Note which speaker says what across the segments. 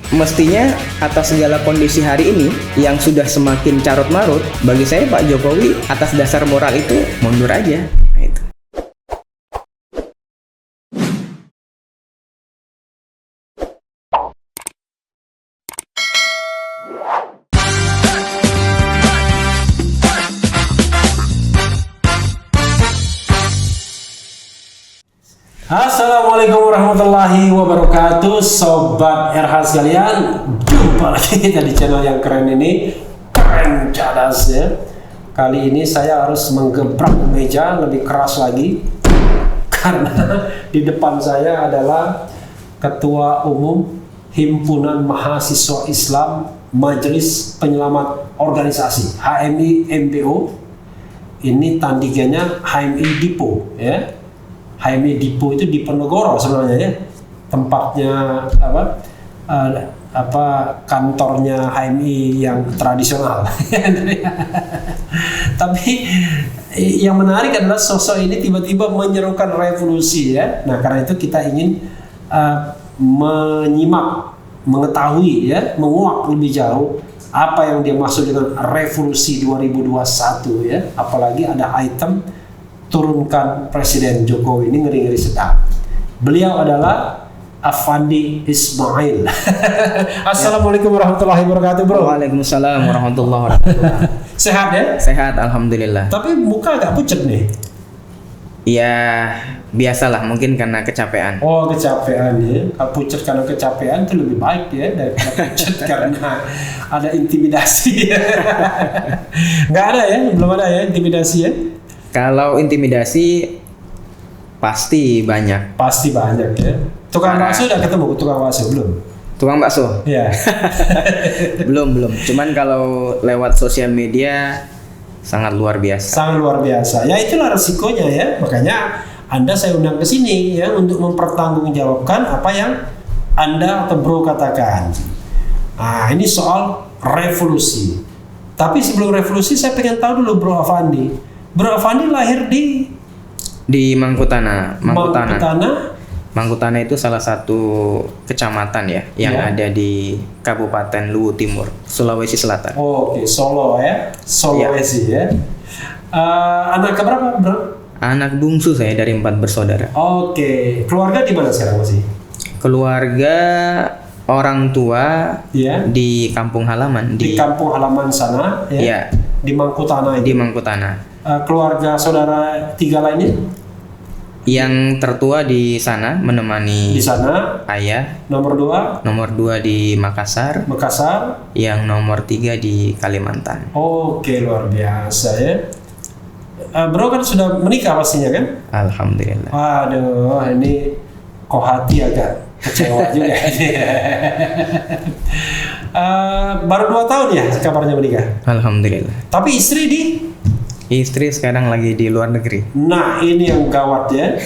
Speaker 1: Mestinya atas segala kondisi hari ini yang sudah semakin carut marut, bagi saya Pak Jokowi atas dasar moral itu mundur aja. Nah, itu.
Speaker 2: Assalamualaikum warahmatullahi wabarakatuh, sobat RH sekalian. Jumpa lagi kita di channel yang keren ini, Keren Cadas ya. Kali ini saya harus menggebrak meja lebih keras lagi karena di depan saya adalah Ketua Umum Himpunan Mahasiswa Islam Majelis Penyelamat Organisasi HMI MPO. Ini tandingannya HMI Dipo ya. HMI Dipo itu di Penogoro sebenarnya ya, tempatnya kantornya HMI yang tradisional. Tapi yang menarik adalah sosok ini tiba-tiba menyerukan revolusi ya. Nah karena itu kita ingin menyimak, mengetahui ya, menguak lebih jauh apa yang dia maksud dengan revolusi 2021 ya. Apalagi ada item turunkan Presiden Jokowi, ini ngeri-ngeri sedap. Beliau adalah Afandi Ismail. Assalamualaikum warahmatullahi wabarakatuh, bro.
Speaker 1: Waalaikumsalam warahmatullahi wabarakatuh.
Speaker 2: Sehat ya?
Speaker 1: Sehat, alhamdulillah.
Speaker 2: Tapi muka agak pucat nih.
Speaker 1: Ya biasalah, mungkin karena kecapean.
Speaker 2: Oh kecapean ya. Kalau pucat karena kecapean itu lebih baik ya daripada pucat karena ada intimidasi. Nggak ada ya, belum ada ya intimidasi ya.
Speaker 1: Kalau intimidasi pasti banyak.
Speaker 2: Pasti banyak ya. Tukang bakso udah ketemu tukang bakso belum?
Speaker 1: Tukang bakso?
Speaker 2: Iya.
Speaker 1: belum. Cuman kalau lewat sosial media sangat luar biasa.
Speaker 2: Sangat luar biasa. Ya itulah resikonya ya. Makanya Anda saya undang ke sini ya untuk mempertanggungjawabkan apa yang Anda atau bro katakan. Nah, ini soal revolusi. Tapi sebelum revolusi saya pengen tahu dulu bro Afandi. Bro Afandi lahir di
Speaker 1: Mangkutana. Mangkutana itu salah satu kecamatan ya yang ada di Kabupaten Luwu Timur, Sulawesi Selatan.
Speaker 2: Oh, oke, Solo ya. Sulawesi ya. Anak keberapa, bro?
Speaker 1: Anak bungsu saya dari 4 bersaudara.
Speaker 2: Oke. Keluarga di mana sekarang masih?
Speaker 1: Keluarga orang tua di kampung halaman.
Speaker 2: Di kampung halaman sana ya?
Speaker 1: Iya.
Speaker 2: Di Mangkutana itu?
Speaker 1: Di Mangkutana.
Speaker 2: Keluarga saudara 3 lainnya?
Speaker 1: Yang tertua di sana menemani
Speaker 2: di sana.
Speaker 1: Ayah.
Speaker 2: Nomor
Speaker 1: 2 di Makassar. Yang nomor 3 di Kalimantan.
Speaker 2: Oke, luar biasa ya. Bro kan sudah menikah pastinya kan?
Speaker 1: Alhamdulillah.
Speaker 2: Waduh, ini kok hati agak kecewa juga. Baru 2 tahun ya kabarnya menikah?
Speaker 1: Alhamdulillah.
Speaker 2: Tapi
Speaker 1: Istri sekarang lagi di luar negeri.
Speaker 2: Nah ini yang gawat ya.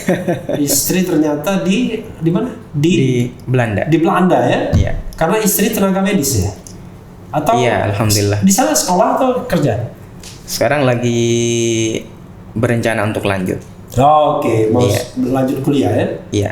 Speaker 2: Istri ternyata di mana? Di
Speaker 1: Belanda.
Speaker 2: Di Belanda ya?
Speaker 1: Iya.
Speaker 2: Karena istri tenaga medis ya? Atau
Speaker 1: iya, alhamdulillah.
Speaker 2: Di sana sekolah atau kerja?
Speaker 1: Sekarang lagi berencana untuk lanjut.
Speaker 2: Oke, mau lanjut kuliah ya?
Speaker 1: Iya.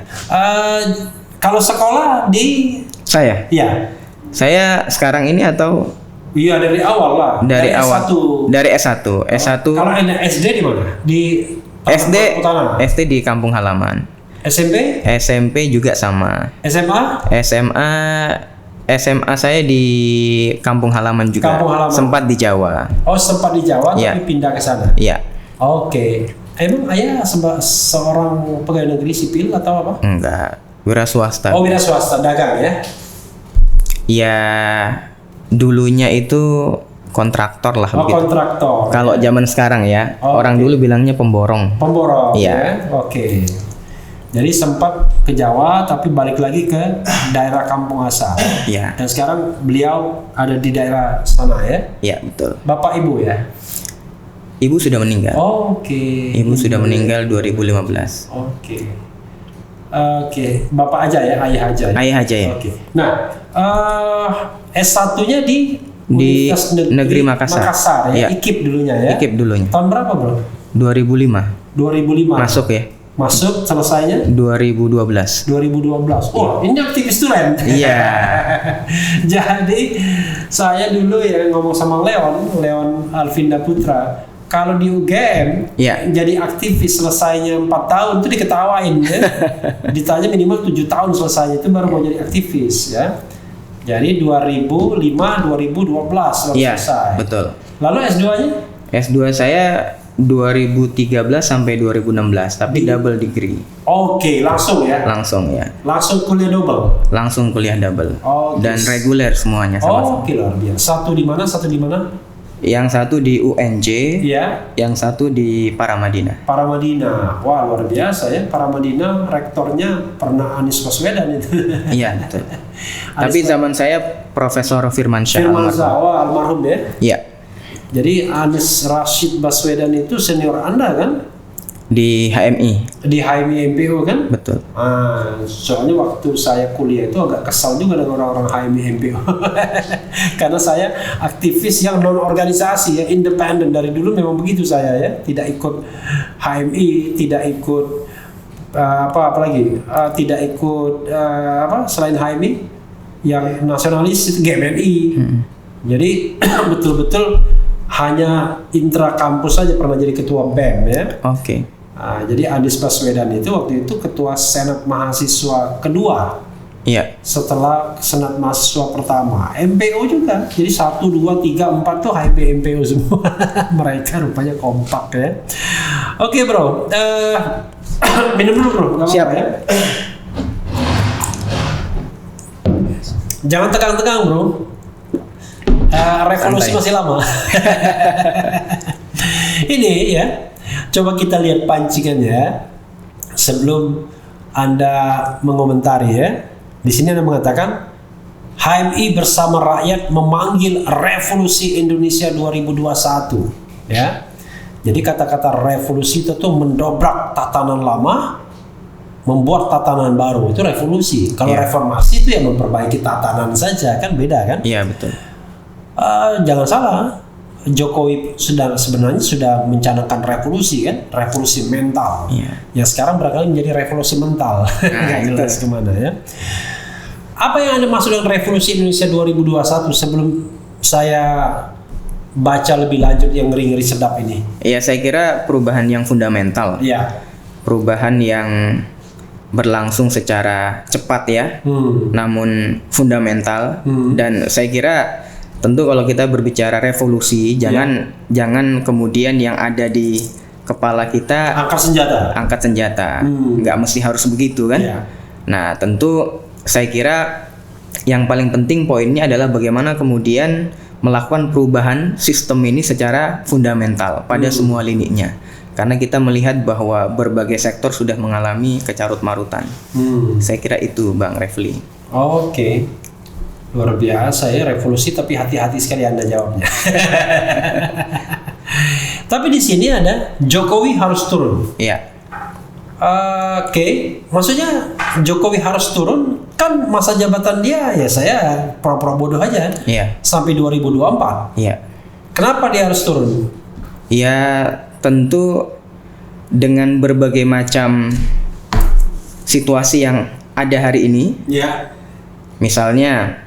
Speaker 2: Kalau sekolah di
Speaker 1: saya?
Speaker 2: Iya.
Speaker 1: Saya sekarang ini atau?
Speaker 2: Iya dari awal lah.
Speaker 1: Dari awal.
Speaker 2: S1.
Speaker 1: Dari S1. S1.
Speaker 2: Kalau SD di mana? Di
Speaker 1: SD di kampung halaman.
Speaker 2: SMP?
Speaker 1: SMP juga sama.
Speaker 2: SMA?
Speaker 1: SMA saya di kampung halaman juga.
Speaker 2: Kampung halaman.
Speaker 1: Sempat di Jawa.
Speaker 2: Oh sempat di Jawa tapi pindah ke sana.
Speaker 1: Iya.
Speaker 2: Oke. Emang ayah seorang pegawai negeri sipil atau apa?
Speaker 1: Enggak. Wira swasta.
Speaker 2: Oh wira swasta, dagang ya?
Speaker 1: Ya dulunya itu kontraktor lah begitu.
Speaker 2: Kontraktor.
Speaker 1: Kalau zaman sekarang ya, orang dulu bilangnya pemborong.
Speaker 2: Pemborong.
Speaker 1: Iya.
Speaker 2: Ya? Oke. Jadi sempat ke Jawa tapi balik lagi ke daerah kampung asal.
Speaker 1: Iya.
Speaker 2: Dan sekarang beliau ada di daerah sana ya?
Speaker 1: Iya, betul.
Speaker 2: Bapak ibu ya?
Speaker 1: Ibu sudah meninggal.
Speaker 2: Oke.
Speaker 1: Ibu sudah meninggal 2015.
Speaker 2: Oke. Bapak aja ya, ayah aja.
Speaker 1: Ayah aja ya.
Speaker 2: Oke. Nah, S1-nya di
Speaker 1: Universitas Negeri Makassar.
Speaker 2: ya. IKIP dulunya ya.
Speaker 1: IKIP dulunya.
Speaker 2: Tahun berapa, bro?
Speaker 1: 2005.
Speaker 2: Masuk
Speaker 1: ya?
Speaker 2: Masuk selesainya
Speaker 1: 2012.
Speaker 2: 2012. Oh, ini aktivis tulen.
Speaker 1: Iya.
Speaker 2: Jadi saya dulu ya ngomong sama Leon Alvinda Putra. Kalau di UGM jadi aktivis selesainya 4 tahun itu diketawain ya. Ditanya minimal 7 tahun selesainya itu baru mau jadi aktivis ya. Jadi 2005-2012 selesai.
Speaker 1: Betul.
Speaker 2: Lalu S2-nya?
Speaker 1: S2 saya 2013 sampai 2016, tapi double degree.
Speaker 2: Oke, langsung ya?
Speaker 1: Langsung ya.
Speaker 2: Langsung kuliah double?
Speaker 1: Langsung kuliah double. Dan reguler semuanya sama-sama.
Speaker 2: Oke, luar biasa. Satu di mana?
Speaker 1: Yang satu di UNJ, yang satu di Paramadina.
Speaker 2: Paramadina, wah luar biasa ya. Paramadina rektornya pernah Anies Baswedan itu.
Speaker 1: Iya, betul. Tapi zaman saya Profesor Firmansyah.
Speaker 2: Almarhum ya?
Speaker 1: Iya.
Speaker 2: Jadi Anies Rashid Baswedan itu senior Anda kan?
Speaker 1: Di HMI.
Speaker 2: Di HMI MPO kan?
Speaker 1: Betul.
Speaker 2: Soalnya waktu saya kuliah itu agak kesal juga dengan orang-orang HMI MPO. Karena saya aktivis yang non organisasi, yang independen dari dulu memang begitu saya ya. Tidak ikut HMI, tidak ikut tidak ikut selain HMI yang nasionalis itu GMNI. Jadi betul-betul hanya intra kampus saja pernah jadi ketua BEM ya.
Speaker 1: Oke.
Speaker 2: Jadi Anies Baswedan itu waktu itu ketua Senat Mahasiswa kedua.
Speaker 1: Iya.
Speaker 2: Setelah Senat Mahasiswa pertama, MPO juga. Jadi 1, 2, 3, 4 tuh HMI MPO semua. Mereka rupanya kompak ya. Oke bro, minum dulu bro.
Speaker 1: Siap
Speaker 2: ya. Jangan tegang-tegang bro. Revolusi masih lama. Ini ya, coba kita lihat pancingannya sebelum Anda mengomentari ya. Di sini Anda mengatakan HMI bersama rakyat memanggil revolusi Indonesia 2021 ya. Jadi kata-kata revolusi itu tuh mendobrak tatanan lama, membuat tatanan baru, itu revolusi. Kalau reformasi itu ya memperbaiki tatanan saja, kan beda kan?
Speaker 1: Iya, betul.
Speaker 2: Jangan salah, Jokowi sebenarnya sudah mencanangkan revolusi kan, revolusi mental. Ya sekarang barangkali menjadi revolusi mental. Nggak jelas kemana ya. Apa yang Anda maksud dengan revolusi Indonesia 2021 sebelum saya baca lebih lanjut yang ngeri-ngeri sedap ini?
Speaker 1: Ya saya kira perubahan yang fundamental.
Speaker 2: Iya.
Speaker 1: Perubahan yang berlangsung secara cepat ya, namun fundamental. Dan saya kira tentu kalau kita berbicara revolusi, jangan kemudian yang ada di kepala kita angkat senjata. Nggak mesti harus begitu kan? Nah, tentu saya kira yang paling penting poinnya adalah bagaimana kemudian melakukan perubahan sistem ini secara fundamental pada semua lininya. Karena kita melihat bahwa berbagai sektor sudah mengalami kecarut-marutan. Saya kira itu Bang Refli.
Speaker 2: Oke. Luar biasa ya revolusi, tapi hati-hati sekali Anda jawabnya. Tapi di sini ada Jokowi harus turun.
Speaker 1: Iya.
Speaker 2: Oke. Maksudnya Jokowi harus turun kan masa jabatan dia ya saya pura-pura bodoh aja.
Speaker 1: Iya.
Speaker 2: Sampai 2024.
Speaker 1: Iya.
Speaker 2: Kenapa dia harus turun?
Speaker 1: Ya tentu dengan berbagai macam situasi yang ada hari ini.
Speaker 2: Iya.
Speaker 1: Misalnya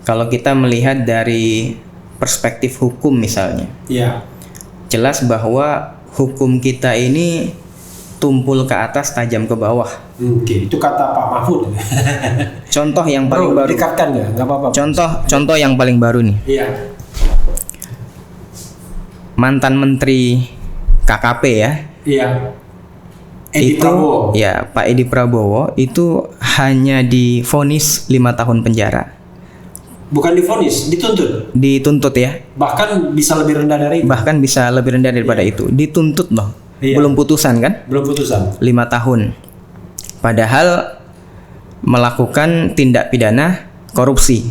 Speaker 1: kalau kita melihat dari perspektif hukum misalnya, jelas bahwa hukum kita ini tumpul ke atas, tajam ke bawah.
Speaker 2: Oke, itu kata Pak Mahfud.
Speaker 1: Contoh yang paling baru.
Speaker 2: Dekatkan nggak apa-apa.
Speaker 1: Contoh yang paling baru nih.
Speaker 2: Iya.
Speaker 1: Mantan Menteri KKP ya.
Speaker 2: Iya. Prabowo.
Speaker 1: Ya, Pak Edi Prabowo itu hanya divonis 5 tahun penjara.
Speaker 2: Bukan divonis, dituntut.
Speaker 1: Dituntut ya.
Speaker 2: Bahkan bisa lebih rendah dari itu.
Speaker 1: Bahkan bisa lebih rendah daripada itu. Dituntut loh. Belum putusan kan?
Speaker 2: Belum putusan.
Speaker 1: 5 tahun. Padahal melakukan tindak pidana korupsi.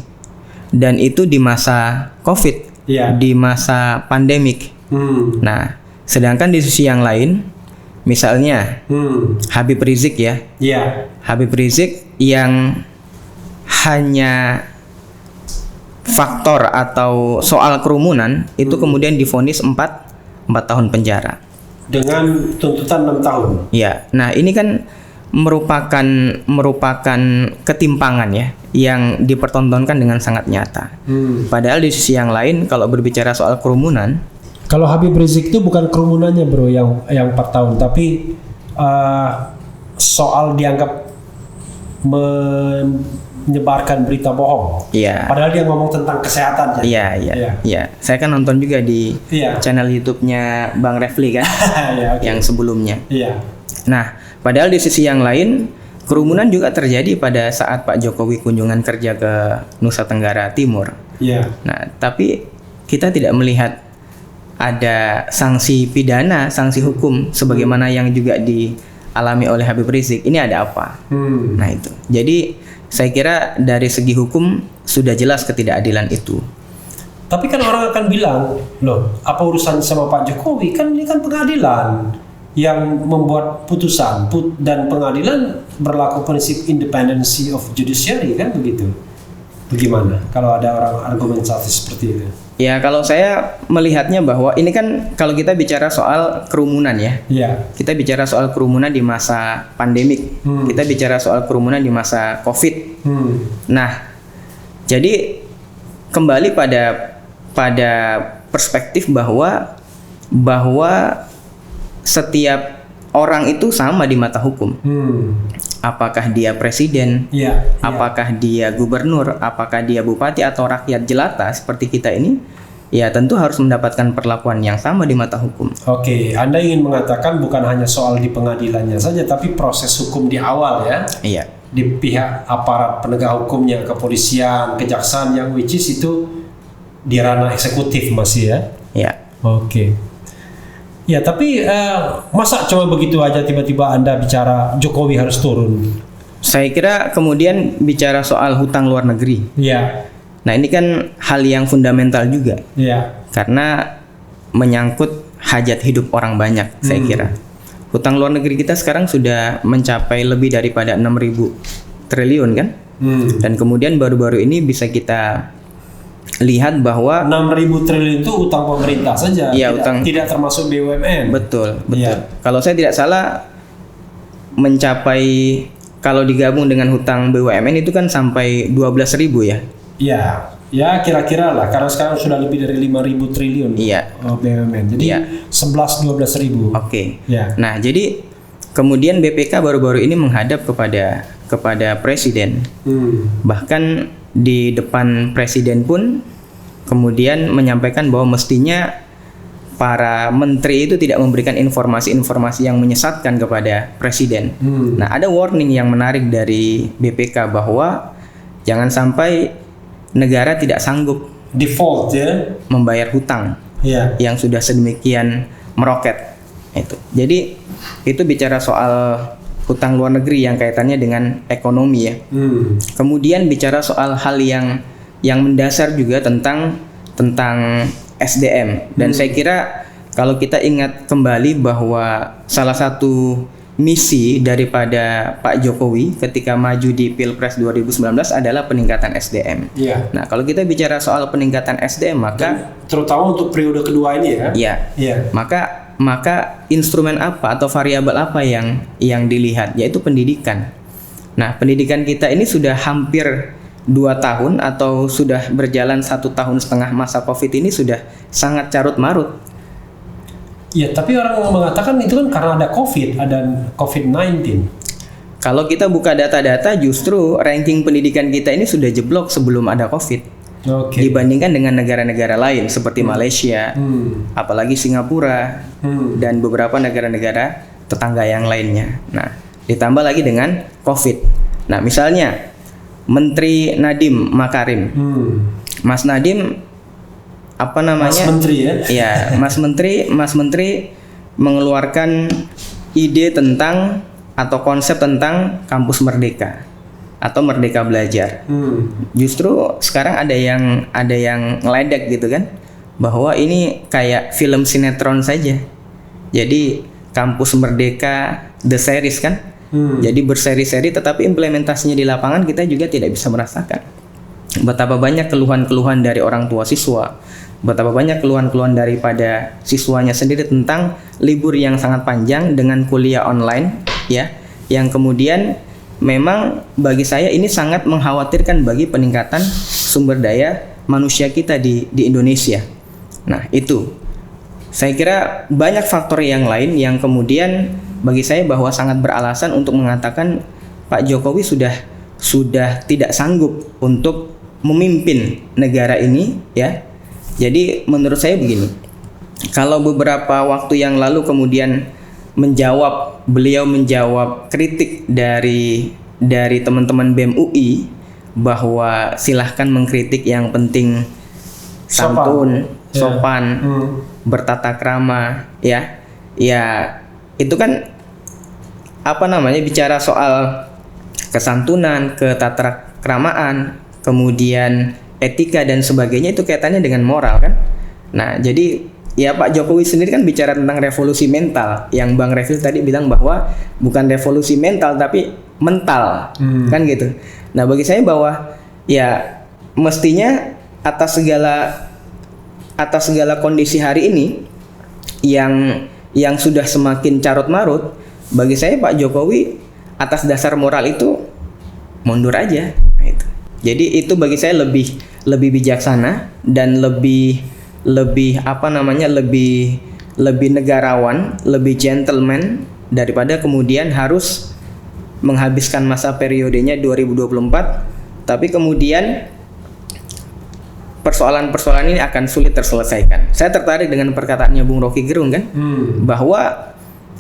Speaker 1: Dan itu di masa Covid. Di masa pandemik. Nah, sedangkan di sisi yang lain, misalnya Habib Rizik ya. Habib Rizik yang hanya faktor atau soal kerumunan itu kemudian divonis 4 tahun penjara.
Speaker 2: dengan tuntutan 6 tahun.
Speaker 1: Ya, nah ini kan merupakan ketimpangan ya yang dipertontonkan dengan sangat nyata. Padahal di sisi yang lain kalau berbicara soal kerumunan,
Speaker 2: kalau Habib Rizik itu bukan kerumunannya bro yang 4 tahun, tapi soal dianggap menyebarkan berita bohong.
Speaker 1: iya.
Speaker 2: Padahal dia ngomong tentang kesehatan.
Speaker 1: Iya. Saya kan nonton juga di channel YouTube-nya Bang Refli kan, yang sebelumnya.
Speaker 2: Iya.
Speaker 1: Nah, padahal di sisi yang lain kerumunan juga terjadi pada saat Pak Jokowi kunjungan kerja ke Nusa Tenggara Timur.
Speaker 2: Iya.
Speaker 1: Nah, tapi kita tidak melihat ada sanksi pidana, sanksi hukum sebagaimana yang juga dialami oleh Habib Rizik. Ini ada apa? Nah itu. Jadi saya kira dari segi hukum sudah jelas ketidakadilan itu.
Speaker 2: Tapi kan orang akan bilang, loh, apa urusan sama Pak Jokowi? Kan ini kan pengadilan yang membuat putusan dan pengadilan berlaku prinsip independency of judiciary, kan begitu. Bagaimana kalau ada orang argumentasi seperti itu?
Speaker 1: Ya, kalau saya melihatnya bahwa ini kan kalau kita bicara soal kerumunan ya.
Speaker 2: Iya.
Speaker 1: Kita bicara soal kerumunan di masa pandemik. Kita bicara soal kerumunan di masa Covid. Nah, jadi kembali pada perspektif bahwa setiap orang itu sama di mata hukum. Apakah dia presiden, apakah dia gubernur, apakah dia bupati atau rakyat jelata seperti kita ini, ya tentu harus mendapatkan perlakuan yang sama di mata hukum.
Speaker 2: Oke, Anda ingin mengatakan bukan hanya soal di pengadilannya saja, tapi proses hukum di awal ya?
Speaker 1: Iya.
Speaker 2: Di pihak aparat penegak hukumnya, kepolisian, kejaksaan, yang which is itu di ranah eksekutif masih ya?
Speaker 1: Iya.
Speaker 2: Oke. Ya, tapi masa cuma begitu aja tiba-tiba Anda bicara Jokowi harus turun?
Speaker 1: Saya kira kemudian bicara soal hutang luar negeri.
Speaker 2: Iya.
Speaker 1: Nah, ini kan hal yang fundamental juga.
Speaker 2: Iya.
Speaker 1: Karena menyangkut hajat hidup orang banyak, saya kira. Hutang luar negeri kita sekarang sudah mencapai lebih daripada 6.000 triliun kan? Dan kemudian baru-baru ini bisa kita lihat bahwa
Speaker 2: 6.000 triliun itu utang pemerintah saja,
Speaker 1: ya, tidak
Speaker 2: termasuk BUMN.
Speaker 1: Betul.
Speaker 2: Ya.
Speaker 1: Kalau saya tidak salah mencapai, kalau digabung dengan hutang BUMN itu kan sampai 12.000 ya.
Speaker 2: Ya kira-kira lah, karena sekarang sudah lebih dari 5.000 triliun.
Speaker 1: Iya.
Speaker 2: BUMN. Jadi 11-12 ribu.
Speaker 1: Oke.
Speaker 2: Ya.
Speaker 1: Nah, jadi kemudian BPK baru-baru ini menghadap kepada presiden. Bahkan di depan presiden pun kemudian menyampaikan bahwa mestinya para menteri itu tidak memberikan informasi-informasi yang menyesatkan kepada presiden. Nah, ada warning yang menarik dari BPK bahwa jangan sampai negara tidak sanggup
Speaker 2: default ya
Speaker 1: membayar hutang yang sudah sedemikian meroket. Itu. Jadi itu bicara soal hutang luar negeri yang kaitannya dengan ekonomi ya. Kemudian bicara soal hal yang mendasar juga tentang SDM. Dan saya kira kalau kita ingat kembali bahwa salah satu misi daripada Pak Jokowi ketika maju di Pilpres 2019 adalah peningkatan SDM. Nah, kalau kita bicara soal peningkatan SDM maka
Speaker 2: terutama untuk periode kedua ini ya.
Speaker 1: Maka instrumen apa atau variabel apa yang dilihat, yaitu pendidikan. Nah, pendidikan kita ini sudah hampir 2 tahun atau sudah berjalan 1,5 tahun masa COVID ini sudah sangat carut marut.
Speaker 2: Ya, tapi orang mengatakan itu kan karena ada COVID-19.
Speaker 1: Kalau kita buka data-data, justru ranking pendidikan kita ini sudah jeblok sebelum ada COVID. Dibandingkan dengan negara-negara lain seperti Malaysia, apalagi Singapura, dan beberapa negara-negara tetangga yang lainnya. Nah, ditambah lagi dengan COVID. Nah, misalnya Menteri Nadiem Makarim, Mas Nadiem, apa namanya?
Speaker 2: Mas Menteri ya?
Speaker 1: Ya, Mas Menteri mengeluarkan ide tentang atau konsep tentang kampus merdeka atau merdeka belajar. Justru sekarang ada yang ngeledek gitu kan, bahwa ini kayak film sinetron saja. Jadi kampus merdeka the series kan. Jadi berseri-seri, tetapi implementasinya di lapangan kita juga tidak bisa merasakan. betapa banyak keluhan-keluhan dari orang tua siswa, betapa banyak keluhan-keluhan daripada siswanya sendiri tentang libur yang sangat panjang dengan kuliah online, ya, yang kemudian memang bagi saya ini sangat mengkhawatirkan bagi peningkatan sumber daya manusia kita di Indonesia. Nah, itu saya kira banyak faktor yang lain yang kemudian bagi saya bahwa sangat beralasan untuk mengatakan Pak Jokowi sudah tidak sanggup untuk memimpin negara ini, ya. Jadi menurut saya begini, kalau beberapa waktu yang lalu kemudian beliau menjawab kritik dari teman-teman BEM UI bahwa silahkan mengkritik, yang penting santun, sopan, bertata krama, ya itu kan bicara soal kesantunan, ketatakramaan, kemudian etika dan sebagainya, itu kaitannya dengan moral kan. Nah, jadi ya Pak Jokowi sendiri kan bicara tentang revolusi mental, yang Bang Refil tadi bilang bahwa bukan revolusi mental tapi mental, kan gitu. Nah, bagi saya bahwa ya mestinya atas segala kondisi hari ini yang sudah semakin carut marut, bagi saya Pak Jokowi atas dasar moral itu mundur aja. Nah, itu. Jadi itu bagi saya lebih bijaksana dan lebih negarawan, lebih gentleman daripada kemudian harus menghabiskan masa periodenya 2024 tapi kemudian persoalan-persoalan ini akan sulit terselesaikan. Saya tertarik dengan perkataannya Bung Rocky Gerung kan, bahwa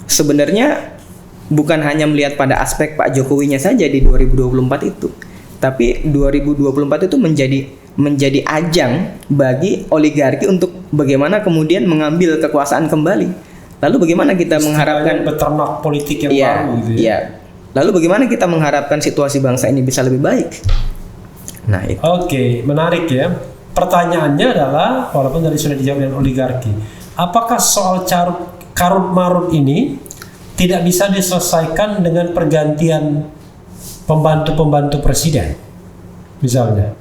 Speaker 1: sebenarnya bukan hanya melihat pada aspek Pak Jokowinya saja di 2024 itu, tapi 2024 itu menjadi ajang bagi oligarki untuk bagaimana kemudian mengambil kekuasaan kembali. Lalu bagaimana kita mengharapkan
Speaker 2: peternak politik yang baru gitu ya.
Speaker 1: Lalu bagaimana kita mengharapkan situasi bangsa ini bisa lebih baik? Nah, itu.
Speaker 2: Oke, menarik ya. Pertanyaannya adalah, walaupun tadi sudah dijawab dengan oligarki, apakah soal karut marut ini tidak bisa diselesaikan dengan pergantian pembantu-pembantu presiden, misalnya?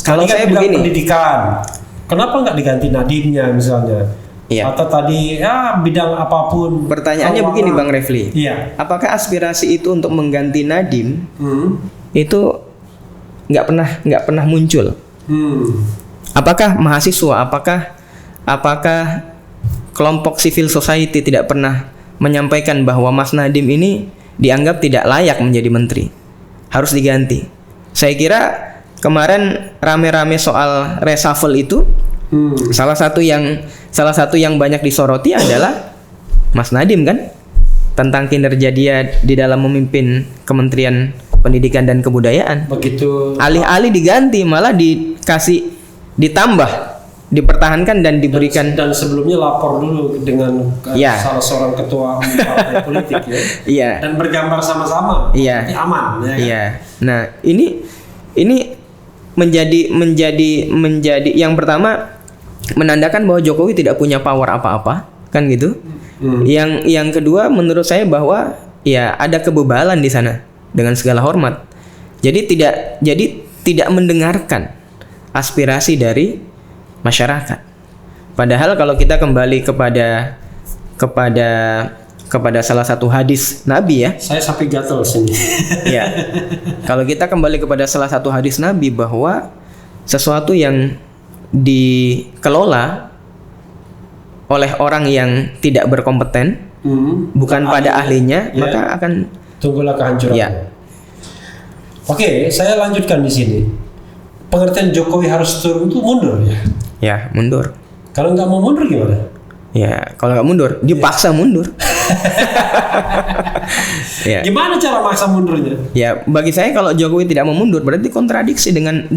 Speaker 1: Kalau saya begini,
Speaker 2: pendidikan, kenapa nggak diganti Nadimnya misalnya?
Speaker 1: Iya.
Speaker 2: Atau tadi bidang apapun.
Speaker 1: Pertanyaannya begini Bang Refli,
Speaker 2: iya.
Speaker 1: Apakah aspirasi itu untuk mengganti Nadim itu nggak pernah muncul? Apakah mahasiswa, apakah kelompok civil society tidak pernah menyampaikan bahwa Mas Nadiem ini dianggap tidak layak menjadi menteri, harus diganti? Saya kira kemarin rame-rame soal reshuffle itu, salah satu yang banyak disoroti adalah Mas Nadiem kan, tentang kinerja dia di dalam memimpin Kementerian Pendidikan dan Kebudayaan.
Speaker 2: Begitu.
Speaker 1: Alih-alih diganti malah ditambah, dipertahankan dan diberikan.
Speaker 2: Dan sebelumnya lapor dulu dengan salah seorang ketua partai politik ya.
Speaker 1: Iya.
Speaker 2: Dan bergambar sama-sama.
Speaker 1: Iya.
Speaker 2: Jadi aman. Ya, kan?
Speaker 1: Iya. Nah, ini menjadi yang pertama menandakan bahwa Jokowi tidak punya power apa-apa, kan gitu. Yang kedua menurut saya bahwa ya ada kebebalan di sana, dengan segala hormat. Jadi tidak mendengarkan aspirasi dari masyarakat. Padahal kalau kita kembali kepada salah satu hadis Nabi ya.
Speaker 2: Saya sampai gatal sini.
Speaker 1: Ya. Kalau kita kembali kepada salah satu hadis Nabi bahwa sesuatu yang dikelola oleh orang yang tidak berkompeten, bukan pada ahlinya, maka akan
Speaker 2: tunggulah kehancuran.
Speaker 1: Ya.
Speaker 2: Oke, saya lanjutkan di sini. Pengertian Jokowi harus turun itu mundur ya?
Speaker 1: Ya, mundur.
Speaker 2: Kalau nggak mau mundur gimana?
Speaker 1: Ya, kalau nggak mundur, dipaksa mundur. Ya.
Speaker 2: Gimana cara maksa mundurnya?
Speaker 1: Ya, bagi saya kalau Jokowi tidak mau mundur berarti kontradiksi dengan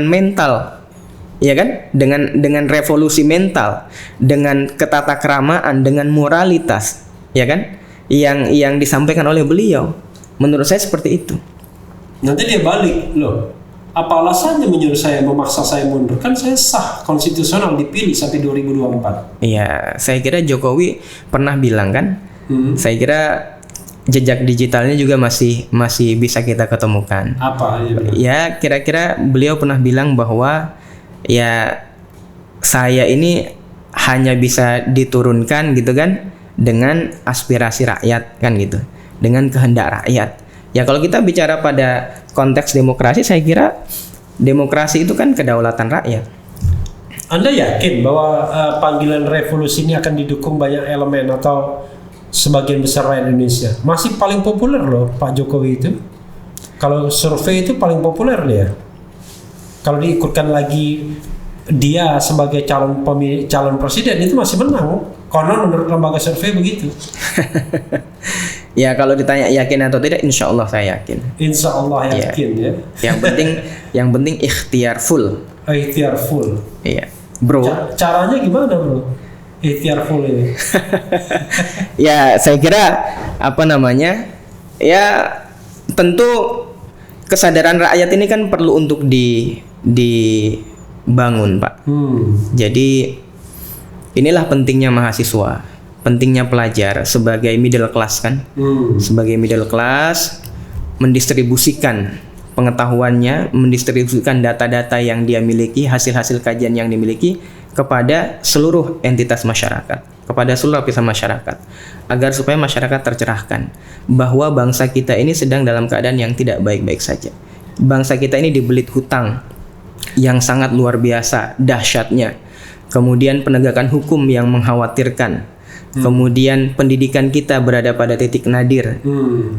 Speaker 1: mental. Ya kan? Dengan revolusi mental, dengan ketatakramaan, dengan moralitas, ya kan? Yang disampaikan oleh beliau. Menurut saya seperti itu.
Speaker 2: Nanti dia balik, loh. Apa alasannya menyuruh saya, memaksa saya mundur? Kan saya sah, konstitusional, dipilih sampai 2024.
Speaker 1: Iya, saya kira Jokowi pernah bilang kan. Saya kira jejak digitalnya juga masih bisa kita ketemukan.
Speaker 2: Apa?
Speaker 1: Ya, kira-kira beliau pernah bilang bahwa ya saya ini hanya bisa diturunkan gitu kan dengan aspirasi rakyat kan gitu, dengan kehendak rakyat. Ya kalau kita bicara pada konteks demokrasi, saya kira demokrasi itu kan kedaulatan rakyat.
Speaker 2: Anda yakin bahwa panggilan revolusi ini akan didukung banyak elemen atau sebagian besar rakyat Indonesia? Masih paling populer loh Pak Jokowi itu. Kalau survei itu paling populer dia. Kalau diikutkan lagi dia sebagai calon presiden itu masih menang. Konon menurut lembaga survei begitu.
Speaker 1: Ya kalau ditanya yakin atau tidak, insya Allah saya yakin.
Speaker 2: Insya Allah yakin ya.
Speaker 1: Yang penting ikhtiar full.
Speaker 2: Ikhtiar full.
Speaker 1: Iya, bro.
Speaker 2: Caranya gimana bro? Ikhtiar full ini.
Speaker 1: Ya saya kira apa namanya? Ya tentu kesadaran rakyat ini kan perlu untuk dibangun, Pak. Jadi inilah pentingnya mahasiswa, pentingnya pelajar sebagai middle class kan, sebagai middle class mendistribusikan pengetahuannya, mendistribusikan data-data yang dia miliki, hasil-hasil kajian yang dimiliki kepada seluruh entitas masyarakat, kepada seluruh lapisan masyarakat, agar supaya masyarakat tercerahkan bahwa bangsa kita ini sedang dalam keadaan yang tidak baik-baik saja. Bangsa kita ini dibelit hutang yang sangat luar biasa dahsyatnya. Kemudian penegakan hukum yang mengkhawatirkan. Kemudian pendidikan kita berada pada titik nadir.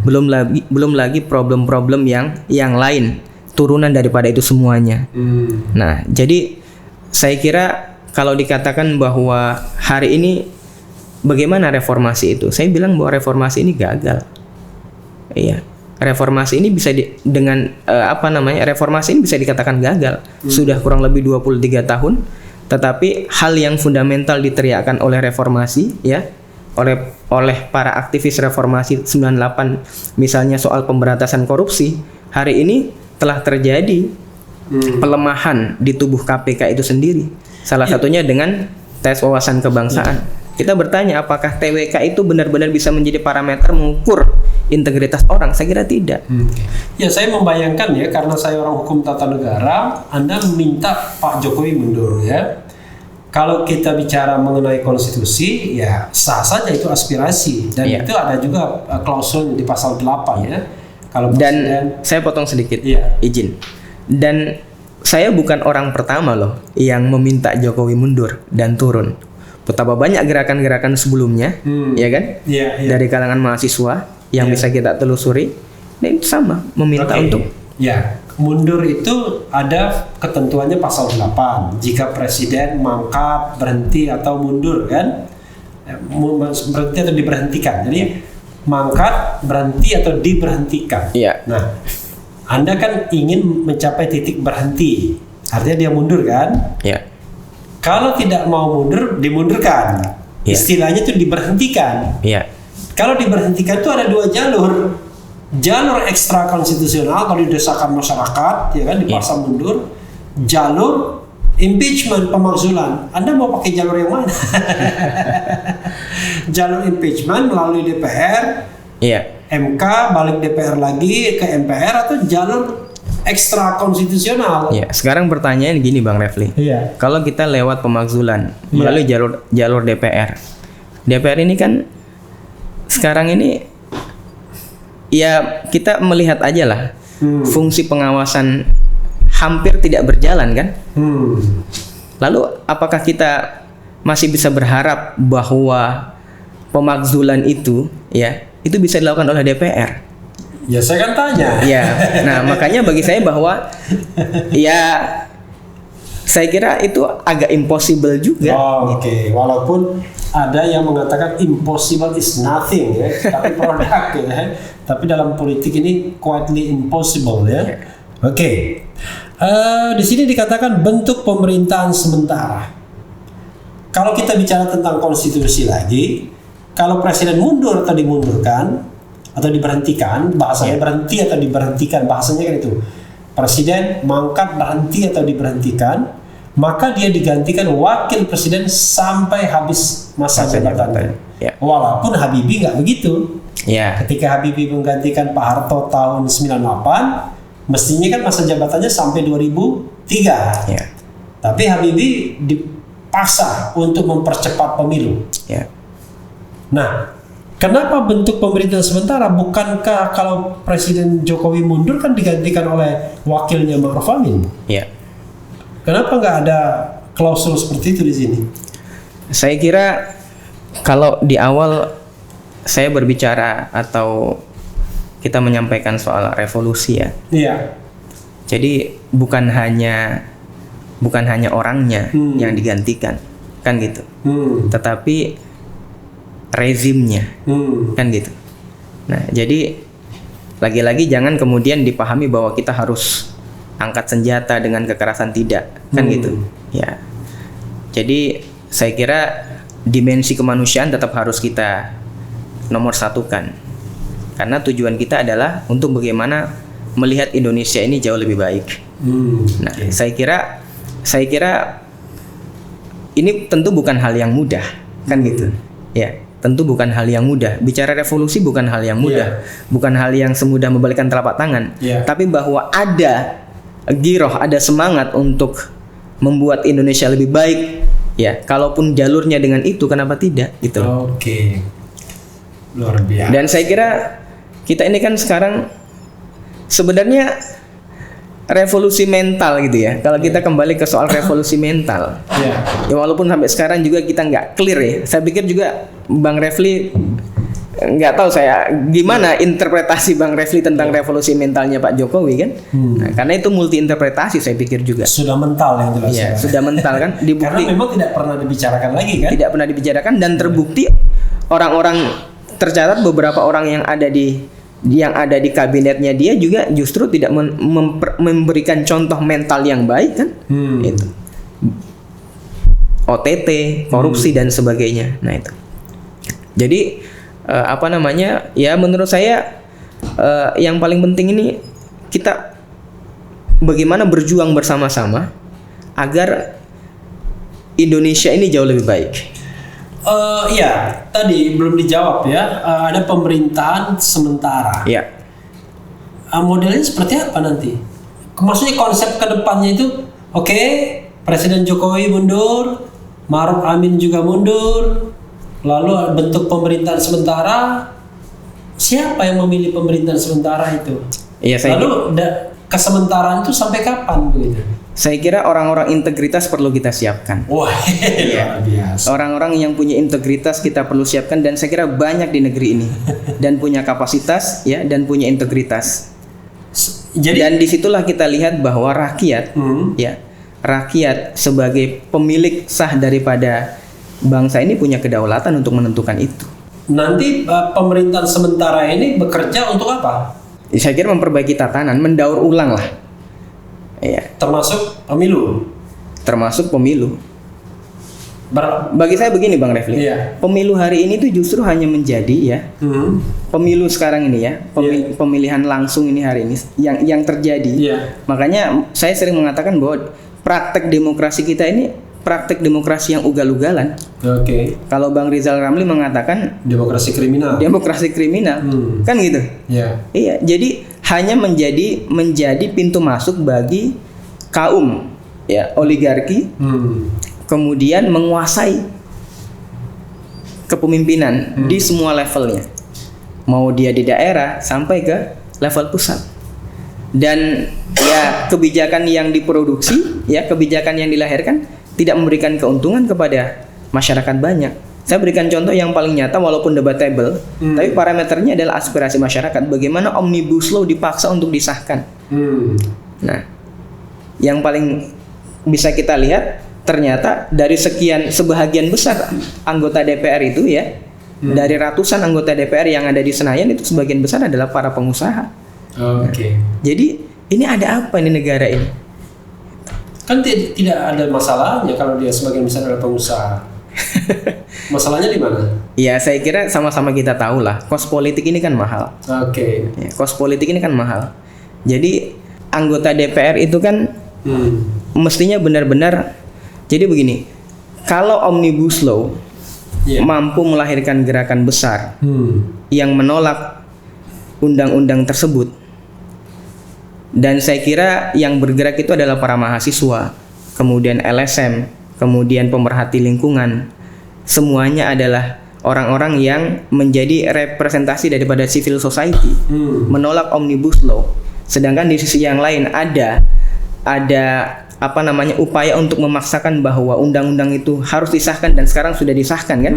Speaker 1: Belum lagi problem-problem yang lain, turunan daripada itu semuanya. Nah, jadi saya kira kalau dikatakan bahwa hari ini bagaimana reformasi itu, saya bilang bahwa reformasi ini gagal. Iya, reformasi ini bisa reformasi ini bisa dikatakan gagal. Sudah kurang lebih 23 tahun. Tetapi hal yang fundamental diteriakkan oleh reformasi ya, oleh para aktivis reformasi 98 misalnya soal pemberantasan korupsi, hari ini telah terjadi pelemahan di tubuh KPK itu sendiri. Salah satunya dengan tes wawasan kebangsaan. Kita bertanya apakah TWK itu benar-benar bisa menjadi parameter mengukur integritas orang? Saya kira tidak.
Speaker 2: Ya, saya membayangkan ya, karena saya orang hukum tata negara, Anda minta Pak Jokowi mundur ya. Kalau kita bicara mengenai konstitusi, ya sah saja itu aspirasi, dan itu ada juga klausul di pasal 8 ya. Kalau
Speaker 1: dan saya potong sedikit, izin. Dan saya bukan orang pertama loh yang meminta Jokowi mundur dan turun. Betapa banyak gerakan-gerakan sebelumnya, ya kan? Dari kalangan mahasiswa yang bisa kita telusuri, dan itu sama meminta untuk
Speaker 2: mundur itu ada ketentuannya pasal 8. Jika presiden mangkat, berhenti atau mundur kan? Berhenti atau diberhentikan. Jadi mangkat, berhenti atau diberhentikan. Nah, Anda kan ingin mencapai titik berhenti. Artinya dia mundur kan? Kalau tidak mau mundur, dimundurkan. Istilahnya itu diberhentikan. Kalau diberhentikan itu ada dua jalur. Jalur ekstra konstitusional kalau didesakan masyarakat, ya kan, dipaksa mundur. Jalur impeachment, pemakzulan. Anda mau pakai jalur yang mana? Jalur impeachment melalui DPR, MK, balik DPR lagi ke MPR, atau jalur ekstra konstitusional.
Speaker 1: Sekarang pertanyaan gini Bang Refli. Kalau kita lewat pemakzulan melalui jalur DPR. DPR ini kan sekarang ini ya kita melihat aja lah, fungsi pengawasan hampir tidak berjalan kan. Lalu apakah kita masih bisa berharap bahwa pemakzulan itu itu bisa dilakukan oleh DPR?
Speaker 2: Ya saya kan tanya.
Speaker 1: Nah makanya bagi saya bahwa saya kira itu agak impossible juga.
Speaker 2: Walaupun ada yang mengatakan impossible is nothing ya, tapi produk ya. Tapi dalam politik ini quietly impossible ya. Di sini dikatakan bentuk pemerintahan sementara. Kalau kita bicara tentang konstitusi lagi, kalau presiden mundur atau dimundurkan atau diberhentikan, bahasanya berhenti atau diberhentikan, bahasanya kan itu. Presiden mangkat, berhenti atau diberhentikan, maka dia digantikan wakil presiden sampai habis masa jabatannya. Walaupun Habibie nggak begitu.
Speaker 1: Ya.
Speaker 2: Ketika Habibie menggantikan Pak Harto tahun 98, mestinya kan masa jabatannya sampai 2003.
Speaker 1: Ya.
Speaker 2: Tapi Habibie dipaksa untuk mempercepat pemilu.
Speaker 1: Ya.
Speaker 2: Nah, kenapa bentuk pemerintahan sementara? Bukankah kalau Presiden Jokowi mundur kan digantikan oleh wakilnya Ma'ruf Amin?
Speaker 1: Ya.
Speaker 2: Kenapa nggak ada klausul seperti itu di sini?
Speaker 1: Saya kira kalau di awal saya berbicara atau kita menyampaikan soal revolusi ya.
Speaker 2: Iya.
Speaker 1: Jadi bukan hanya orangnya yang digantikan, kan gitu. Tetapi rezimnya, kan gitu. Nah, jadi lagi-lagi jangan kemudian dipahami bahwa kita harus angkat senjata dengan kekerasan, tidak, kan gitu. Ya. Jadi saya kira dimensi kemanusiaan tetap harus kita nomor satukan, karena tujuan kita adalah untuk bagaimana melihat Indonesia ini jauh lebih baik. Nah, saya kira ini tentu bukan hal yang mudah, kan gitu. Ya, tentu bukan hal yang mudah. Bicara revolusi bukan hal yang mudah, bukan hal yang semudah membalikkan telapak tangan. Tapi bahwa ada giroh, ada semangat untuk membuat Indonesia lebih baik. Ya, kalaupun jalurnya dengan itu, kenapa tidak? Gitu.
Speaker 2: Oke. Luar biasa.
Speaker 1: Dan saya kira kita ini kan sekarang sebenarnya revolusi mental gitu ya. Kalau kita kembali ke soal revolusi mental, ya walaupun sampai sekarang juga kita nggak clear ya. Saya pikir juga Bang Refli nggak tahu saya gimana interpretasi Bang Refli tentang revolusi mentalnya Pak Jokowi kan. Nah, karena itu multi interpretasi saya pikir juga.
Speaker 2: Sudah mental yang jelas.
Speaker 1: Iya, sudah mental kan. Dibukti.
Speaker 2: Karena memang tidak pernah dibicarakan lagi kan.
Speaker 1: Tidak pernah dibicarakan dan terbukti orang-orang, tercatat beberapa orang yang ada di kabinetnya dia juga justru tidak memberikan contoh mental yang baik kan. Itu OTT, korupsi dan sebagainya. Nah itu. Jadi ya menurut saya yang paling penting ini kita bagaimana berjuang bersama-sama agar Indonesia ini jauh lebih baik.
Speaker 2: Ya, tadi belum dijawab ya. Ada pemerintahan sementara.
Speaker 1: Ya.
Speaker 2: Modelnya seperti apa nanti? Maksudnya konsep kedepannya itu, oke, Presiden Jokowi mundur, Ma'ruf Amin juga mundur, lalu bentuk pemerintahan sementara. Siapa yang memilih pemerintahan sementara itu?
Speaker 1: Iya,
Speaker 2: lalu kesementaraan itu sampai kapan begitu?
Speaker 1: Saya kira orang-orang integritas perlu kita siapkan.
Speaker 2: Wah, luar biasa.
Speaker 1: Orang-orang yang punya integritas kita perlu siapkan, dan saya kira banyak di negeri ini dan punya kapasitas ya, dan punya integritas. Dan disitulah kita lihat bahwa rakyat ya, rakyat sebagai pemilik sah daripada bangsa ini punya kedaulatan untuk menentukan itu.
Speaker 2: Nanti pemerintahan sementara ini bekerja untuk apa?
Speaker 1: Saya kira memperbaiki tatanan, mendaur ulang lah. Ya.
Speaker 2: Termasuk pemilu.
Speaker 1: Termasuk pemilu. Bagi saya begini Bang Refli, pemilu hari ini tuh justru hanya menjadi ya, pemilu sekarang ini ya, pemilihan langsung ini hari ini yang terjadi. Makanya saya sering mengatakan bahwa praktek demokrasi kita ini praktek demokrasi yang ugal-ugalan. Kalau Bang Rizal Ramli mengatakan
Speaker 2: demokrasi kriminal.
Speaker 1: Demokrasi kriminal, kan gitu. Iya, jadi hanya menjadi pintu masuk bagi kaum ya, oligarki, kemudian menguasai kepemimpinan di semua levelnya, mau dia di daerah sampai ke level pusat. Dan ya kebijakan yang diproduksi ya, kebijakan yang dilahirkan tidak memberikan keuntungan kepada masyarakat banyak. Saya berikan contoh yang paling nyata walaupun debatable, tapi parameternya adalah aspirasi masyarakat. Bagaimana Omnibus Law dipaksa untuk disahkan. Nah, yang paling bisa kita lihat ternyata dari sebahagian besar anggota DPR itu ya, dari ratusan anggota DPR yang ada di Senayan itu sebagian besar adalah para pengusaha. Jadi ini ada apa ini negara ini?
Speaker 2: Kan tidak ada masalahnya kalau dia sebagian besar adalah pengusaha. Masalahnya di mana?
Speaker 1: Ya saya kira sama-sama kita tahu lah, kos politik ini kan mahal. Ya, kos politik ini kan mahal. Jadi anggota DPR itu kan mestinya benar-benar. Jadi begini, kalau Omnibus Law mampu melahirkan gerakan besar yang menolak undang-undang tersebut. Dan saya kira yang bergerak itu adalah para mahasiswa, kemudian LSM, kemudian pemerhati lingkungan. Semuanya adalah orang-orang yang menjadi representasi daripada civil society, menolak Omnibus Law. Sedangkan di sisi yang lain ada upaya untuk memaksakan bahwa undang-undang itu harus disahkan dan sekarang sudah disahkan kan.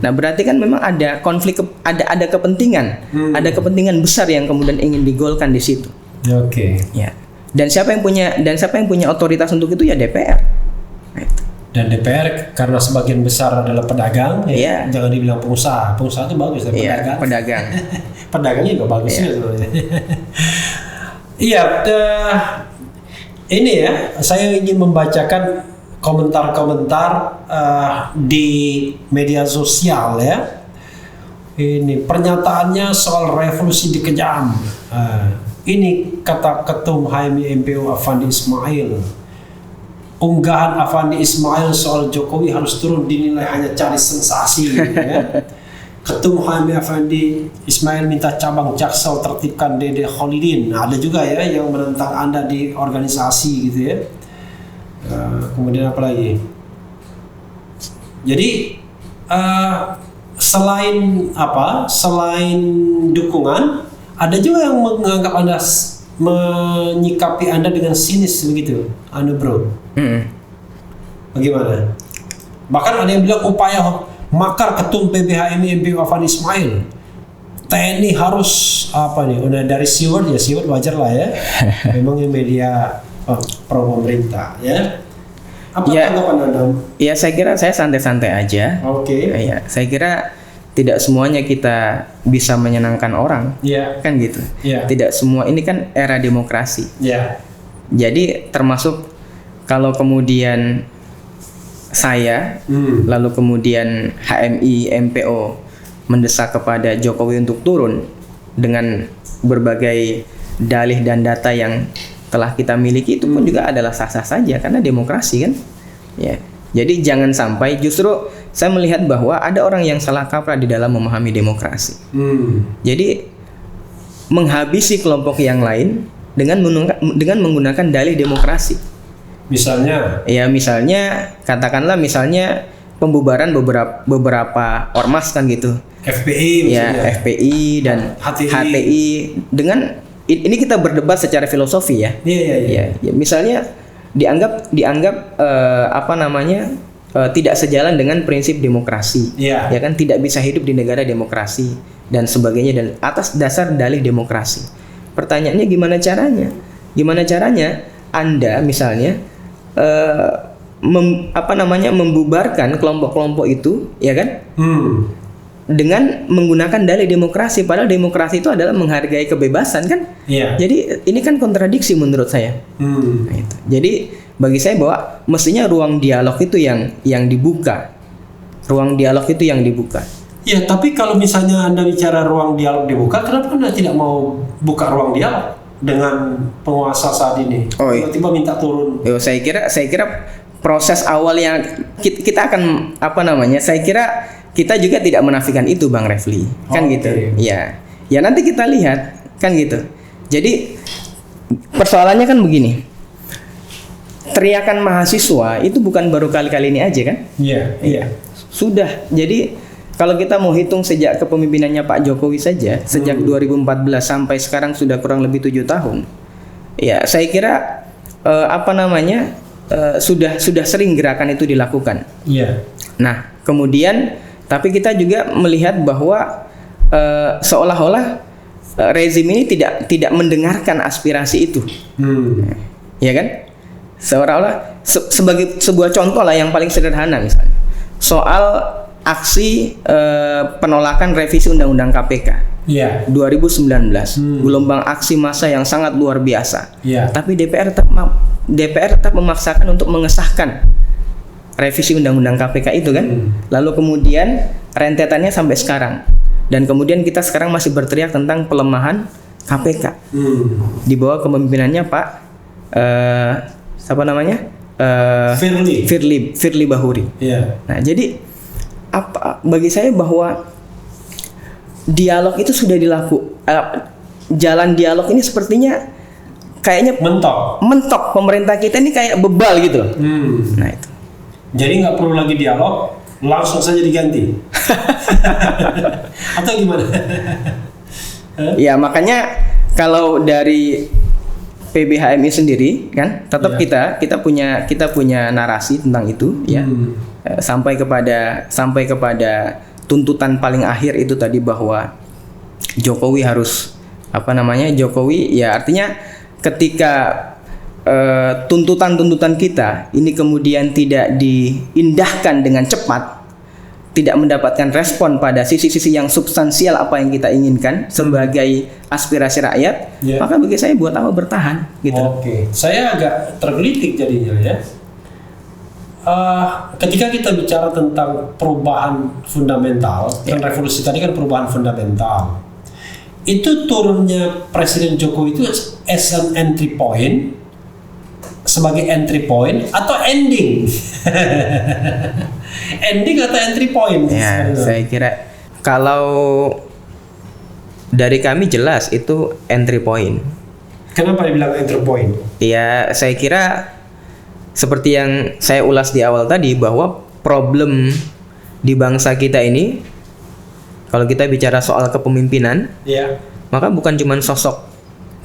Speaker 1: Nah, berarti kan memang ada konflik, ada kepentingan, ada kepentingan besar yang kemudian ingin digolkan di situ.
Speaker 2: Oke.
Speaker 1: Ya. Dan siapa yang punya otoritas untuk itu? Ya DPR. Nah, itu.
Speaker 2: Dan DPR karena sebagian besar adalah pedagang, jangan dibilang pengusaha. Pengusaha itu bagus,
Speaker 1: pedagang.
Speaker 2: Pedagangnya juga bagus ya sebenarnya. Iya, ini ya, saya ingin membacakan komentar-komentar di media sosial ya. Ini pernyataannya soal revolusi dikejam. Ini kata Ketum HMI MPO Afandi Ismail. Unggahan Afandi Ismail soal Jokowi harus turun dinilai hanya cari sensasi. Ya. Ketum HMI Afandi Ismail minta cabang Jaksel tertibkan Dede Khalidin. Nah, ada juga ya yang menentang Anda di organisasi gitu ya. Kemudian apa lagi? Jadi selain dukungan, ada juga yang menganggap Anda menyikapi Anda dengan sinis begitu, bro. Bagaimana? Bahkan ada yang bilang upaya makar Ketum PBHMI MPO Afandi Ismail. TNI harus udah dari Siward wajar lah ya. Memang yang media pro pemerintah ya. Apa tanggapan Anda?
Speaker 1: Ya, saya kira saya santai-santai aja.
Speaker 2: Oke.
Speaker 1: Ya, saya kira tidak semuanya kita bisa menyenangkan orang, kan gitu. Tidak semua, ini kan era demokrasi. Jadi termasuk kalau kemudian saya, lalu kemudian HMI MPO mendesak kepada Jokowi untuk turun dengan berbagai dalih dan data yang telah kita miliki, itu pun juga adalah sah-sah saja karena demokrasi kan. Ya. Jadi jangan sampai, justru saya melihat bahwa ada orang yang salah kaprah di dalam memahami demokrasi. Jadi menghabisi kelompok yang lain dengan menggunakan dalih demokrasi.
Speaker 2: Misalnya?
Speaker 1: Ya, misalnya katakanlah misalnya pembubaran beberapa ormas kan gitu.
Speaker 2: FPI misalnya.
Speaker 1: Ya, FPI dan HTI dengan ini kita berdebat secara filosofi ya. Ya, misalnya dianggap tidak sejalan dengan prinsip demokrasi, ya kan, tidak bisa hidup di negara demokrasi dan sebagainya, dan atas dasar dalih demokrasi. Pertanyaannya gimana caranya Anda misalnya membubarkan kelompok-kelompok itu, ya kan, dengan menggunakan dalih demokrasi, padahal demokrasi itu adalah menghargai kebebasan kan. Jadi ini kan kontradiksi menurut saya. Nah, itu. Jadi bagi saya bahwa mestinya ruang dialog itu yang dibuka.
Speaker 2: Ya, tapi kalau misalnya Anda bicara ruang dialog dibuka, kenapa Anda tidak mau buka ruang dialog dengan penguasa saat ini? Tiba-tiba minta turun.
Speaker 1: Saya kira proses awal yang kita akan saya kira kita juga tidak menafikan itu, Bang Refli, kan gitu. Ya nanti kita lihat kan gitu. Jadi persoalannya kan begini. Teriakan mahasiswa itu bukan baru kali-kali ini aja kan? Iya. Sudah. Jadi kalau kita mau hitung sejak kepemimpinannya Pak Jokowi saja, sejak 2014 sampai sekarang sudah kurang lebih 7 tahun. Ya, saya kira sudah sering gerakan itu dilakukan. Nah, kemudian tapi kita juga melihat bahwa seolah-olah rezim ini tidak mendengarkan aspirasi itu. Ya kan? Seolah-olah sebagai sebuah contoh lah yang paling sederhana, misalnya soal aksi penolakan revisi Undang-Undang KPK 2019, gelombang aksi massa yang sangat luar biasa. Tapi DPR tetap memaksakan untuk mengesahkan revisi Undang-Undang KPK itu kan. Lalu kemudian rentetannya sampai sekarang, dan kemudian kita sekarang masih berteriak tentang pelemahan KPK di bawah kepemimpinannya Pak Firly Bahuri. Nah, jadi bagi saya bahwa dialog itu sudah jalan dialog ini sepertinya kayaknya mentok pemerintah kita ini kayak bebal gitu. Nah itu.
Speaker 2: Jadi nggak perlu lagi dialog, langsung saja diganti. Atau gimana?
Speaker 1: Ya makanya kalau dari PBHMI sendiri kan tetap kita punya narasi tentang itu ya. Sampai kepada tuntutan paling akhir itu tadi bahwa Jokowi harus Jokowi ya artinya ketika tuntutan-tuntutan kita ini kemudian tidak diindahkan dengan cepat, tidak mendapatkan respon pada sisi-sisi yang substansial apa yang kita inginkan sebagai aspirasi rakyat, maka bagi saya buat apa bertahan gitu.
Speaker 2: Oke, saya agak tergelitik jadinya ya. Ketika kita bicara tentang perubahan fundamental, dan revolusi tadi kan perubahan fundamental, itu turunnya Presiden Jokowi itu as an entry point, sebagai entry point atau ending? Ending atau entry point?
Speaker 1: Ya, saya kira kalau dari kami jelas itu entry point.
Speaker 2: Kenapa dibilang entry point?
Speaker 1: Ya, saya kira seperti yang saya ulas di awal tadi bahwa problem di bangsa kita ini kalau kita bicara soal kepemimpinan, maka bukan cuma sosok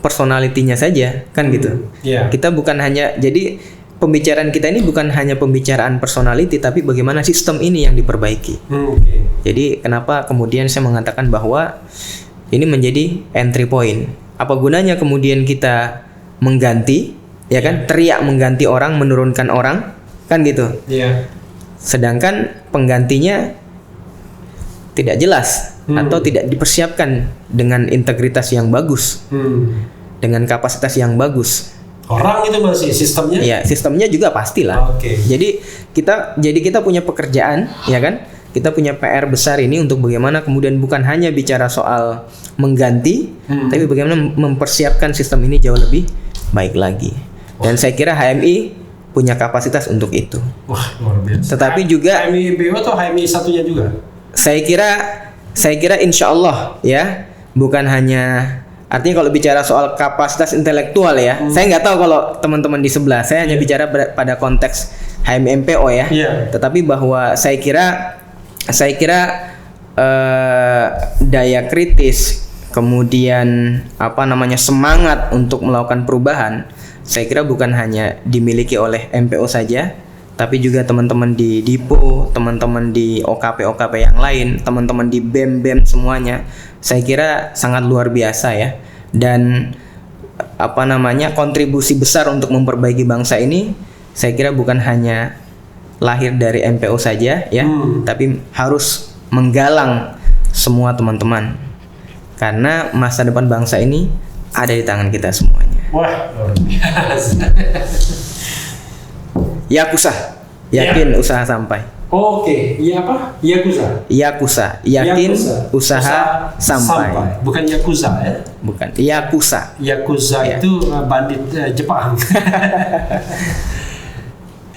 Speaker 1: personalitinya saja kan gitu. Kita bukan hanya jadi pembicaraan kita ini bukan hanya pembicaraan personality tapi bagaimana sistem ini yang diperbaiki. Jadi kenapa kemudian saya mengatakan bahwa ini menjadi entry point. Apa gunanya kemudian kita mengganti ya kan teriak mengganti orang, menurunkan orang kan gitu. Sedangkan penggantinya tidak jelas atau tidak dipersiapkan dengan integritas yang bagus, dengan kapasitas yang bagus.
Speaker 2: Orang itu masih sistemnya?
Speaker 1: Ya, sistemnya juga pastilah. Jadi kita punya pekerjaan, ya kan? Kita punya PR besar ini untuk bagaimana kemudian bukan hanya bicara soal mengganti, tapi bagaimana mempersiapkan sistem ini jauh lebih baik lagi. Dan saya kira HMI punya kapasitas untuk itu.
Speaker 2: Wah, luar biasa.
Speaker 1: Tetapi juga
Speaker 2: HMI BO atau HMI satunya juga?
Speaker 1: Saya kira insya Allah ya, bukan hanya artinya kalau bicara soal kapasitas intelektual ya, saya nggak tahu kalau teman-teman di sebelah, saya hanya bicara pada konteks HMI MPO ya. Tetapi bahwa saya kira daya kritis, kemudian semangat untuk melakukan perubahan, saya kira bukan hanya dimiliki oleh MPO saja, tapi juga teman-teman di Dipo, teman-teman di OKP yang lain, teman-teman di BEM semuanya, saya kira sangat luar biasa ya. Dan kontribusi besar untuk memperbaiki bangsa ini, saya kira bukan hanya lahir dari MPO saja ya, tapi harus menggalang semua teman-teman. Karena masa depan bangsa ini ada di tangan kita semuanya.
Speaker 2: Wah, luar biasa.
Speaker 1: Yakuza, yakin usaha sampai. Yakuza, yakin usaha sampai.
Speaker 2: Bukan Yakuza ya?
Speaker 1: Bukan, Yakuza.
Speaker 2: Yakuza itu bandit Jepang.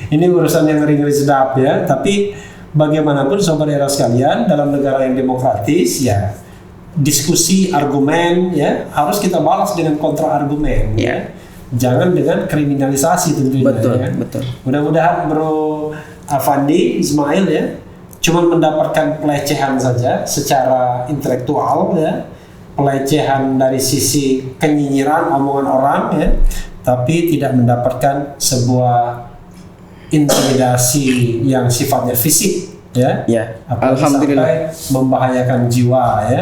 Speaker 2: Ini urusan yang ngeri-ngeri sedap ya. Tapi bagaimanapun sobat era sekalian, dalam negara yang demokratis ya, diskusi argumen ya harus kita balas dengan kontra argumen ya. Jangan dengan kriminalisasi tentunya.
Speaker 1: Betul.
Speaker 2: Mudah-mudahan Bro Afandi Ismail ya cuma mendapatkan pelecehan saja secara intelektual ya, pelecehan dari sisi kenyinyiran omongan orang ya, tapi tidak mendapatkan sebuah intimidasi yang sifatnya fisik ya.
Speaker 1: Alhamdulillah,
Speaker 2: sampai membahayakan jiwa ya.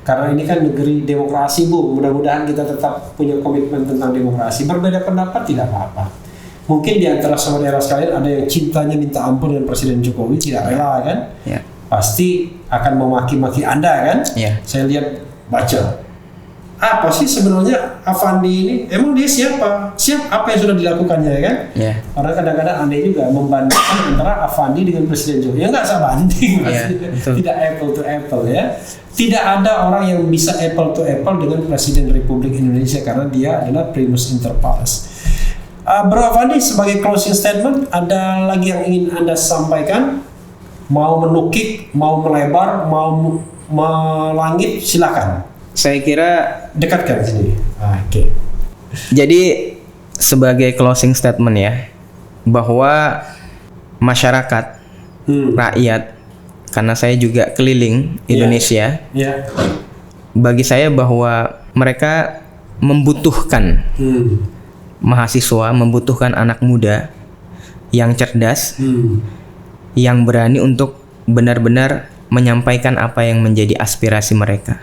Speaker 2: Karena ini kan negeri demokrasi Bu, mudah-mudahan kita tetap punya komitmen tentang demokrasi. Berbeda pendapat tidak apa-apa. Mungkin di antara saudara sekalian ada yang cintanya minta ampun dengan Presiden Jokowi, tidak rela kan? Pasti akan memaki-maki Anda kan? Saya lihat baca. Apa sih sebenarnya Afandi ini? Emang dia siapa? Apa yang sudah dilakukannya ya kan? Orang kadang-kadang aneh juga membandingkan antara Afandi dengan Presiden Jokowi. Ya nggak sama banding, tidak apple to apple ya. Tidak ada orang yang bisa apple to apple dengan Presiden Republik Indonesia karena dia adalah primus inter pares. Bro Afandi, sebagai closing statement, ada lagi yang ingin Anda sampaikan? mau menukik, mau melebar, mau melangit, silakan.
Speaker 1: Saya kira
Speaker 2: Dekatkan sini. Oke.
Speaker 1: jadi sebagai closing statement ya, bahwa masyarakat, rakyat, karena saya juga keliling Indonesia,
Speaker 2: Ya.
Speaker 1: bagi saya bahwa mereka membutuhkan mahasiswa, membutuhkan anak muda yang cerdas, yang berani untuk benar-benar menyampaikan apa yang menjadi aspirasi mereka,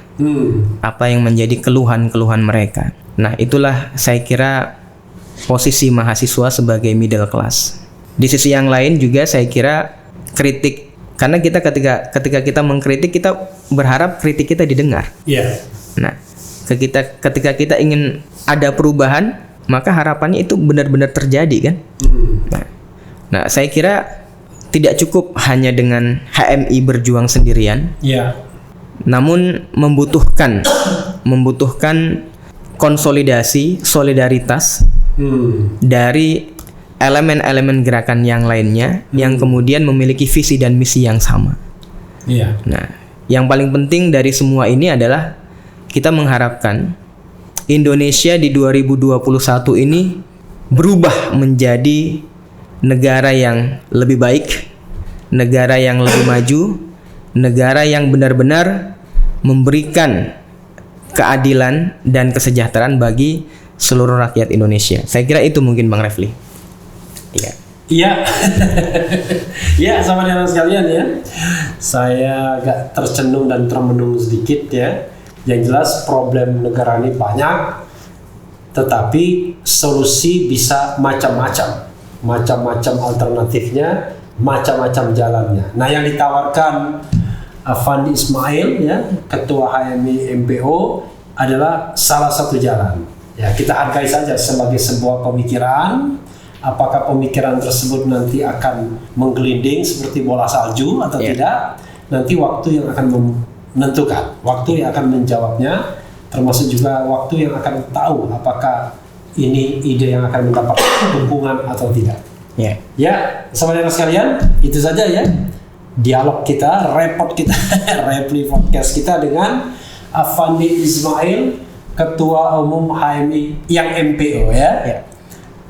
Speaker 1: apa yang menjadi keluhan-keluhan mereka. Nah, itulah saya kira posisi mahasiswa sebagai middle class. Di sisi yang lain juga saya kira kritik, karena kita ketika kita mengkritik, kita berharap kritik kita didengar.
Speaker 2: Iya.
Speaker 1: Nah, ketika kita ingin ada perubahan, maka harapannya itu benar-benar terjadi kan. Nah, saya kira tidak cukup hanya dengan HMI berjuang sendirian.
Speaker 2: Iya.
Speaker 1: Namun membutuhkan konsolidasi, solidaritas dari elemen-elemen gerakan yang lainnya yang kemudian memiliki visi dan misi yang sama.
Speaker 2: Iya.
Speaker 1: Nah, yang paling penting dari semua ini adalah kita mengharapkan Indonesia di 2021 ini berubah menjadi negara yang lebih baik, negara yang lebih maju, negara yang benar-benar memberikan keadilan dan kesejahteraan bagi seluruh rakyat Indonesia. Saya kira itu mungkin Bang Refli. Iya.
Speaker 2: Iya. Ya, sama dengan sekalian ya. Saya agak tercenung dan termenung sedikit ya. Yang jelas problem negara ini banyak, tetapi solusi bisa macam-macam. Macam-macam alternatifnya, macam-macam jalannya. Nah, yang ditawarkan Afandi Ismail ya, Ketua HMI MPO adalah salah satu jalan. Ya, kita hargai saja sebagai sebuah pemikiran. Apakah pemikiran tersebut nanti akan menggelinding seperti bola salju atau tidak? Nanti waktu yang akan menentukan, waktu yang akan menjawabnya, termasuk juga waktu yang akan tahu apakah ini ide yang akan mendapat dukungan atau tidak. Ya, saudara sekalian, itu saja ya dialog kita, repot kita, Refli podcast kita dengan Afandi Ismail, Ketua Umum HMI yang MPO ya.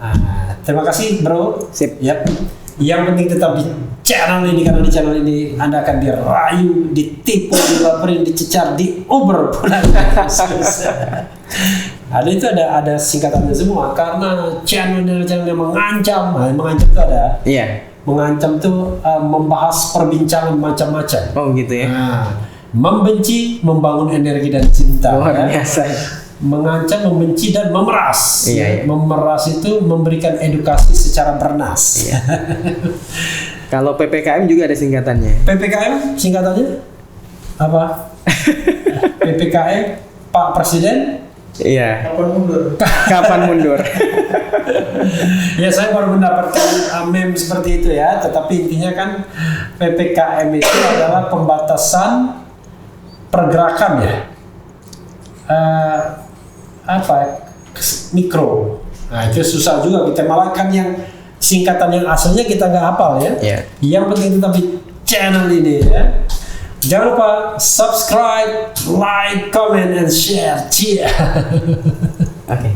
Speaker 2: Nah, terima kasih bro.
Speaker 1: Sip.
Speaker 2: Yap. Yang penting tetap di channel ini, karena di channel ini Anda akan dirayu, ditipu, dibaperin, dicecar, diober bulan. Ada itu ada singkatannya semua, karena channel yang mengancam, mengancam itu ada.
Speaker 1: Iya.
Speaker 2: Mengancam tuh membahas perbincangan macam-macam.
Speaker 1: Oh gitu ya.
Speaker 2: Nah, membenci, membangun energi dan cinta.
Speaker 1: Luar
Speaker 2: ya.
Speaker 1: biasa.
Speaker 2: Mengancam, membenci dan memeras.
Speaker 1: Iya.
Speaker 2: Memeras itu memberikan edukasi secara bernas.
Speaker 1: Iya. Kalau PPKM juga ada singkatannya.
Speaker 2: PPKM singkatannya apa? PPKM Pak Presiden.
Speaker 1: Iya.
Speaker 2: Kapan mundur?
Speaker 1: Kapan mundur?
Speaker 2: Ya, saya baru mendapatkan meme seperti itu ya. Tetapi intinya kan PPKM itu adalah pembatasan pergerakan ya. Mikro. Nah, itu susah juga kita, malah kan yang singkatan yang aslinya kita nggak hafal ya.
Speaker 1: Yeah.
Speaker 2: Yang penting tetap di channel ini ya. Jangan lupa subscribe, like, comment, and share. Cheers.
Speaker 1: Oke.